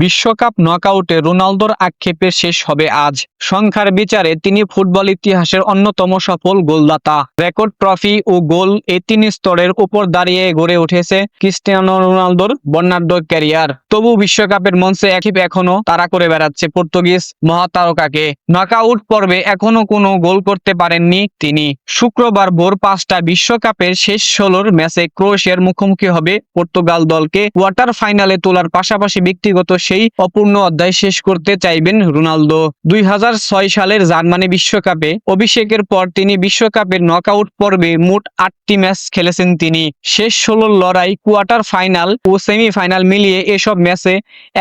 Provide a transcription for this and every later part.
বিশ্বকাপ নকআউটে রোনালদোর আক্ষেপের শেষ হবে আজ। সংখ্যার বিচারে তিনি ফুটবল ইতিহাসের অন্যতম সফল গোলদাতা। রেকর্ড, ট্রফি ও গোল এই তিন স্তরের উপর দাঁড়িয়ে গড়ে উঠেছে ক্রিস্টিয়ানো রোনালদোর বর্ণাঢ্য ক্যারিয়ার। তবু বিশ্বকাপের মঞ্চে এখনো তাড়া করে বেড়াচ্ছে পর্তুগিজ মহাতারকাকে। নকআউট পর্বে এখনো কোনো গোল করতে পারেননি তিনি। শুক্রবার ভোর 5টা বিশ্বকাপের শেষ 16 ম্যাচে ক্রোয়েশিয়ার মুখোমুখি হবে পর্তুগাল দলকে। কোয়ার্টার ফাইনালে তোলার পাশাপাশি ব্যক্তিগত সেই অপূর্ণ অধ্যায় শেষ করতে চাইবেন রোনালদো। 2006 সালের জার্মানি বিশ্বকাপে অভিষেকের পর তিনি বিশ্বকাপের নকআউট পর্বে মোট 8টি ম্যাচ খেলেছেন তিনি। শেষ 16 লড়াই, কোয়ার্টার ফাইনাল ও সেমিফাইনাল মিলিয়ে এসব ম্যাচে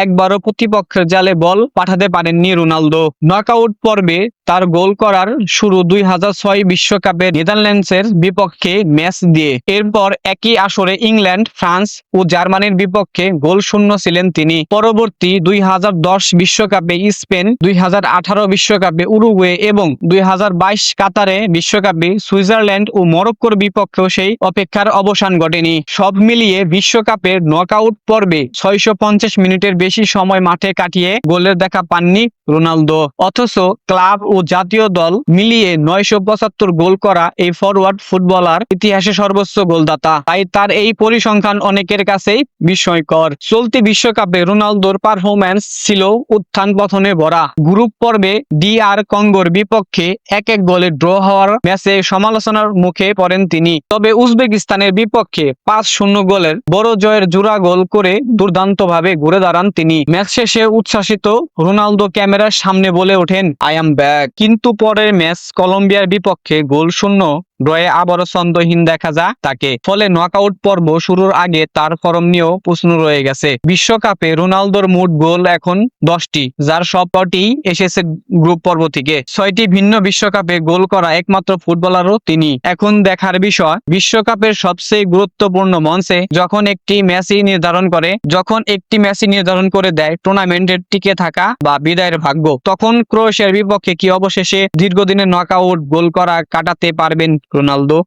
একবারও প্রতিপক্ষের জালে বল পাঠাতে পারেননি রোনালদো। নকআউট পর্বে তার গোল করার শুরু 2006 বিশ্বকাপে নেদারল্যান্ডসের বিপক্ষে ম্যাচ দিয়ে। এরপর একই আসরে ইংল্যান্ড, ফ্রান্স ও জার্মানির বিপক্ষে গোল শূন্য ছিলেন তিনি। পরবর্তী 2010 বিশ্বকাপে স্পেন, 2018 বিশ্বকাপে উরুগুয়ে এবং 2022 কাতারে বিশ্বকাপে সুইজারল্যান্ড ও মরক্কোর বিপক্ষেও সেই অপেক্ষার অবসান ঘটেনি। সব মিলিয়ে বিশ্বকাপের নকআউট পর্বে 650 মিনিটের বেশি সময় মাঠে কাটিয়ে গোলের দেখা পাননি রোনালদো। অথচ ক্লাব ও জাতীয় দল মিলিয়ে 975 গোল করা এই ফরওয়ার্ড ফুটবলার ইতিহাসে সর্বোচ্চ গোলদাতা। তাই তার এই পরিসংখ্যান অনেকের কাছেই বিস্ময়কর। চলতি বিশ্বকাপে রোনালদোর পারফরম্যান্স ছিল উত্থান পতনে ভরা। গ্রুপ পর্বে DR কঙ্গোর বিপক্ষে 1-1 গোলে ড্র হওয়ার ম্যাচে সমালোচনার মুখে পড়েন তিনি। তবে উজবেকিস্তানের বিপক্ষে 5-0 গোলের বড় জয়ের জোড়া গোল করে দুর্দান্তভাবে ঘুরে দাঁড়ান তিনি। ম্যাচ শেষে উচ্ছ্বাসিত রোনালদো ক্যামেরার সামনে বলে ওঠেন, "আই অ্যাম ব্যাক"। কিন্তু পরের ম্যাচ কলম্বিয়ার বিপক্ষে গোল শূন্য ড্রয়ে আবারও ছন্দহীন দেখা যায় তাকে। ফলে নকআউট পর্ব শুরুর আগে তার ফর্ম নিয়েও প্রশ্ন রয়ে গেছে। বিশ্বকাপে রোনালদোর মোট গোল এখন 10টি, যার সবকটি এসেছে গ্রুপ পর্ব থেকে। 6টি ভিন্ন বিশ্বকাপে গোল করা একমাত্র ফুটবলারও তিনি। এখন দেখার বিষয়, বিশ্বকাপের সবচেয়ে গুরুত্বপূর্ণ মঞ্চে যখন একটি ম্যাচই নির্ধারণ করে দেয় টুর্নামেন্টের টিকে থাকা বা বিদায়ের ভাগ্য, তখন ক্রোয়েশিয়ার বিপক্ষে কি অবশেষে দীর্ঘদিনের নকআউট গোল করা কাটাতে পারবেন রোনালদো?